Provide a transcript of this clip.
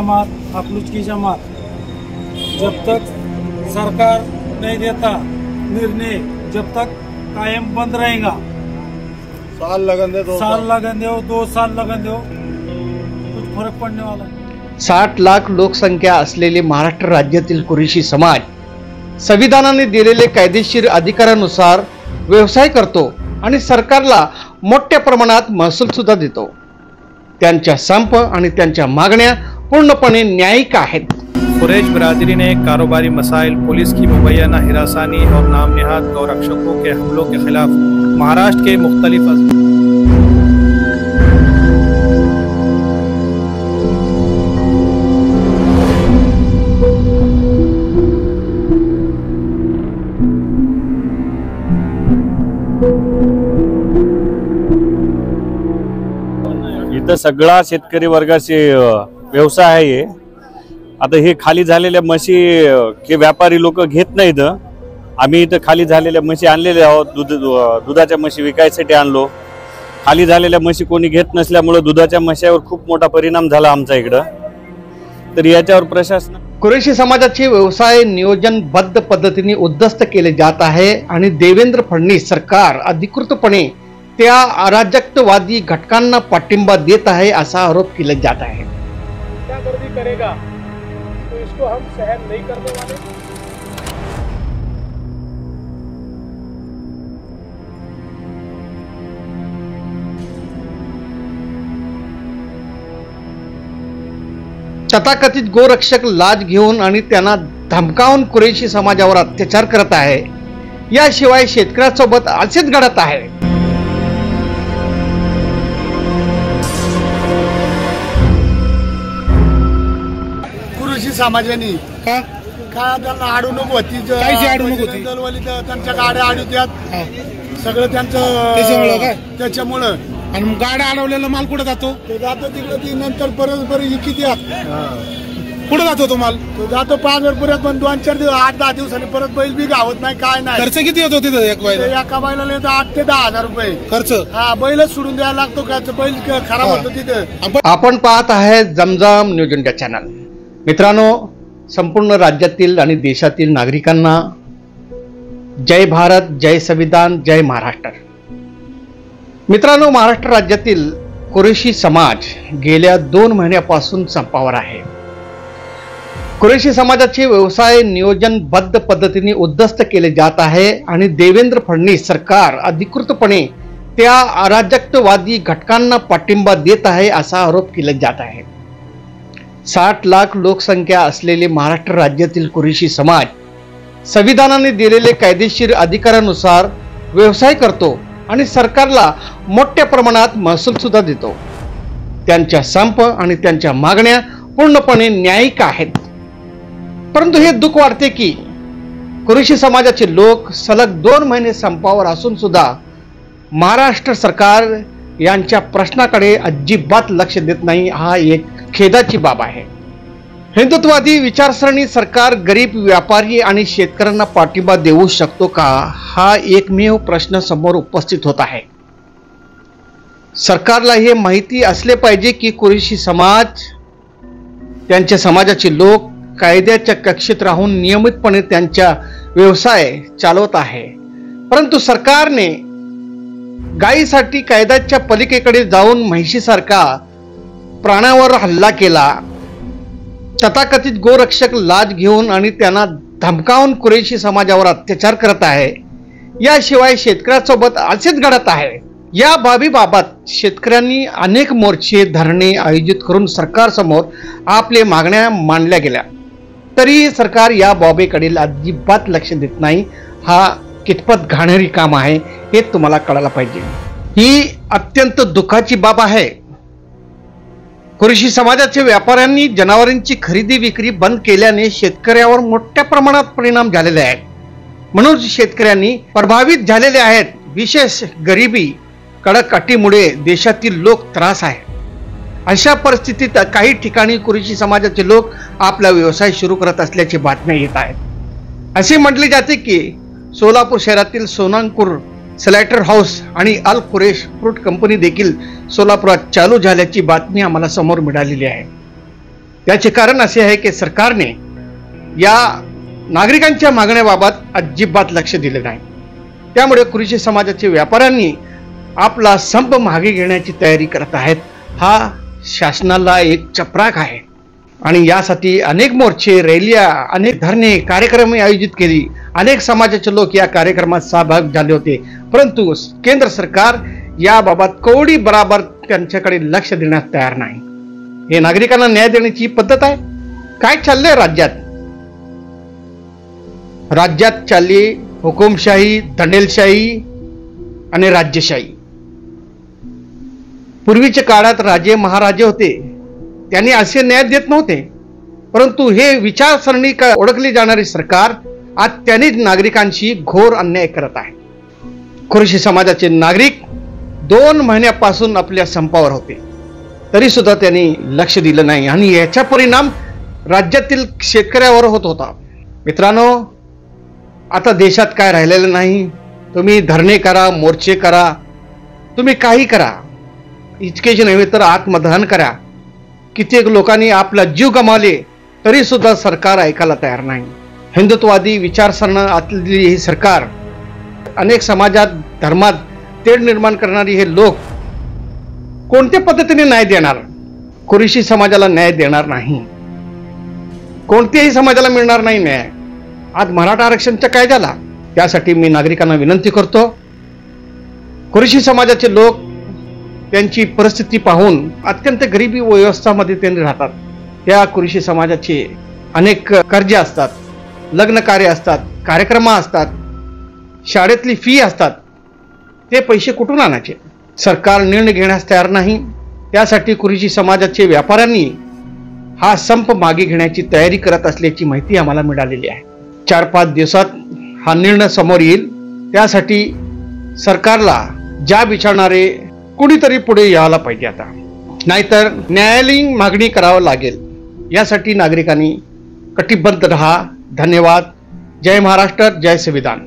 जमात अखलूज की जमात जब तक सरकार नहीं देता निर्णय जब तक कायम बंद रहेगा। साल लगन दे, 2 साल लगन दो, कुछ फरक पड़ने वाला है। 60 लाख लोकसंख्या असलेले महाराष्ट्र राज्यातील कुरेशी समाज संविधानाने दिलेले कायदेशीर अधिकारानुसार व्यवसाय करतो आणि सरकारला मोठ्या प्रमाणात महसूल सुद्धा देतो। त्यांच्या संप आणि त्यांच्या मागण्या पूर्णपणे न्यायिक आहेत। कुरैश बिरादरी ने कारोबारी मसाइल, पुलिस की मुबैना हिरासानी और नामनिहाद गौरक्षकों के हमलों के खिलाफ महाराष्ट्र के मुख्तलिफ इथं सगळा शेतकरी वर्गाचे व्यवसाय आहे। आता हे खाली झालेल्या म्हशी के व्यापारी लोक घेत नाहीत। आम्ही इथं खाली झालेल्या म्हशी आणलेल्या आहोत, दुधाच्या म्हशी विकायसाठी आणलो। खाली झालेल्या म्हशी कोणी घेत नसल्यामुळे दुधाच्या म्हशीवर खूप मोठा परिणाम झाला आमच्या इकडं। तर याच्यावर प्रशासन कुरेशी समाजाचे व्यवसाय नियोजनबद्ध पद्धतीने उद्ध्वस्त केले जात आहे आणि देवेंद्र फडणवीस सरकार अधिकृतपणे त्या अराजकतावादी घटकांना पाठिंबा देत आहे असा आरोप केला जात आहे। क्या गर्दी करेगा तो इसको हम सहन नहीं करने वाले। तथाकथित गोरक्षक लाच घेऊन आणि त्यांना धमकावून कुरेशी समाजावर अत्याचार करत आहे। याशिवाय शेतकऱ्यांसोबत असेच घडत आहे। कुरेशी समाजाने काय त्यांना अडवणूक होती, दलवाली त्यांच्या गाड्या अडवत्यात, सगळं त्यांचं त्याच्यामुळं। आणि गाड्या अडवलेला माल कुठे जातो? तो जातो तिकडे, ती नंतर परत किती कुठे जातो तो माल? तो जातो पाजरपुऱ्यात, पण 2-4 दिवस 8-10 दिवसांनी परत बैल बी गावत नाही, काय नाही। खर्च किती होतो तिथं एका बैलाला येतो 8 ते 10 हजार रुपये खर्च। हा, बैलच सोडून द्यायला लागतो, का बैल खराब होतो तिथं। आपण पाहत आहे जमजम न्यूज इंडिया चॅनल। मित्रांनो, संपूर्ण राज्यातील आणि देशातील नागरिकांना जय भारत, जय संविधान, जय महाराष्ट्र। मित्रांनो, महाराष्ट्र राज्यातील कुरेशी समाज गेल्या 2 महिन्यापासून संपावर आहे। कुरेशी समाजाचे व्यवसाय नियोजनबद्ध पद्धतीने उद्ध्वस्त केले जात आहे आणि देवेंद्र फडणवीस सरकार अधिकृतपणे त्या अराजकतावादी घटकांना पाठिंबा देत आहे असा आरोप केला जात आहे। 60 लाख लोकसंख्या असलेले महाराष्ट्र राज्यातील कुरेशी समाज संविधानाने दिलेले कायदेशीर अधिकारानुसार व्यवसाय करतो आणि सरकारला मोठ्या प्रमाणात महसूल सुद्धा देतो। त्यांच्या संप आणि त्यांच्या मागण्या पूर्णपणे न्यायिक आहेत। परंतु हे दुःख वाटते की कुरेशी समाजाचे लोक सलग 2 महिने संपावर असून सुद्धा महाराष्ट्र सरकार यांच्या प्रश्नाकडे अजिबात लक्ष देत नाही। हा एक खेदाची बाब आहे। हिंदुत्ववादी विचारसरणी सरकार गरीब व्यापारी आणि शेतकऱ्यांना पाठिंबा देऊ शकतो का, हा एकमेव प्रश्न समोर उपस्थित होत आहे। सरकारला हे माहिती असले पाहिजे की कुरेशी समाज, त्यांच्या समाजाचे लोक कायद्याच्या कक्षेत राहून नियमितपणे त्यांचा व्यवसाय चालवत आहे। परंतु सरकारने गायीसाठी कायद्याच्या पलीकडे जाऊन म्हशीसारखा प्राण्यावर हल्ला केला। तथाकथित गोरक्षक लाच घेऊन आणि त्यांना धमकावून कुरेशी समाजावर अत्याचार करत आहे। याशिवाय शेतकऱ्यांसोबत असेच घडत आहे। या बाबीबाबत शेतकऱ्यांनी अनेक मोर्चे, धरणे आयोजित करून सरकारसमोर आपले मागण्या मांडल्या गेल्या, तरी सरकार या बाबीकडे अजिबात लक्ष देत नाही। हा कितपत घाणेरी काम आहे हे तुम्हाला कळायला पाहिजे। ही अत्यंत दुःखाची बाब आहे। कुरेशी समाजाच्या व्यापाऱ्यांनी जनावरांची खरेदी विक्री बंद केल्याने शेतकऱ्यावर मोठ्या प्रमाणात परिणाम झालेले आहेत, म्हणून शेतकऱ्यांनी प्रभावित झालेले आहेत। विशेष गरिबी, कडक अटीमुळे देशातील लोक त्रास आहे। अशा परिस्थितीत काही ठिकाणी कुरेशी समाजाचे लोक आपला व्यवसाय सुरू करत असल्याची बातम्या येत आहेत। असे म्हटले जाते की सोलापूर शहरातील सोनांपूर स्लायटर हाऊस आणि अल कुरेश फ्रूट कंपनी देखील सोलापुरात चालू झाल्याची बातमी आम्हाला समोर मिळालेली आहे। त्याचे कारण असे आहे की सरकारने या नागरिकांच्या मागण्याबाबत अजिबात लक्ष दिले नाही. त्यामुळे कृषी समाजाच्या व्यापाऱ्यांनी आपला संप मागे घेण्याची तयारी करत आहेत. हा शासनाला एक चपराक आहे आणि यासाठी अनेक मोर्चे, रॅल्या, अनेक धरणे, कार्यक्रम आयोजित केली. अनेक समाजाचे लोक या कार्यक्रमात सहभागी झाले होते, परंतु केंद्र सरकार याबाबत कवडी बराबर त्यांच्याकडे लक्ष देण्यास तयार नाही. हे नागरिकांना न्याय देण्याची पद्धत आहे? काय चाललंय राज्यात? राज्यात चालली हुकुमशाही, दंडेलशाही आणि राज्यशाही. पूर्वीच्या काळात राजे महाराजे होते, त्यांनी असे न्याय देत नव्हते, परंतु हे विचारसरणी ओळखली जाणारी सरकार आज त्यांनीच नागरिकांशी घोर अन्याय करत आहे. कृषी समाजाचे नागरिक 2 महिन्यापासून आपल्या संपावर होते, तरी सुद्धा त्यांनी लक्ष दिलं नाही आणि याचा परिणाम राज्यातील शेतकऱ्यावर होत होता. मित्रांनो, आता देशात काय राहिलेलं नाही. तुम्ही धरणे करा, मोर्चे करा, तुम्ही काही करा, इतकेच नव्हे तर आत्मदहन करा. कित्येक लोकांनी आपला जीव गमावले तरी सुद्धा सरकार ऐकायला तयार नाही. हिंदुत्ववादी विचारसरणी असलेली ही सरकार, अनेक समाजात, धर्मात तेढ निर्माण करणारी हे लोक कोणत्या पद्धतीने न्याय देणार? कृषी समाजाला न्याय देणार नाही, कोणत्याही समाजाला मिळणार नाही न्याय. आज मराठा आरक्षणचा काय झाला? त्यासाठी मी नागरिकांना विनंती करतो, कृषी समाजाचे लोक त्यांची परिस्थिती पाहून अत्यंत गरिबी व्यवस्थामध्ये त्यांनी राहतात. त्या कृषी समाजाचे अनेक कर्जे असतात, लग्न कार्य असतात, कार्यक्रम असतात, शाळेतली फी असतात. ते पैसे कुठून आणायचे? सरकार निर्णय घेण्यास तयार नाही. त्यासाठी कृषी समाजाचे व्यापाऱ्यांनी हा संप मागे घेण्याची तयारी करत असल्याची माहिती आम्हाला मिळालेली आहे. 4-5 दिवसात हा निर्णय समोर येईल. त्यासाठी सरकारला ज्या विचारणारे कुणीतरी पुढे यायला पाहिजे आता, नाहीतर न्यायालयीन मागणी करावं लागेल. यासाठी नागरिकांनी कटिबद्ध रहा. धन्यवाद. जय महाराष्ट्र, जय संविधान.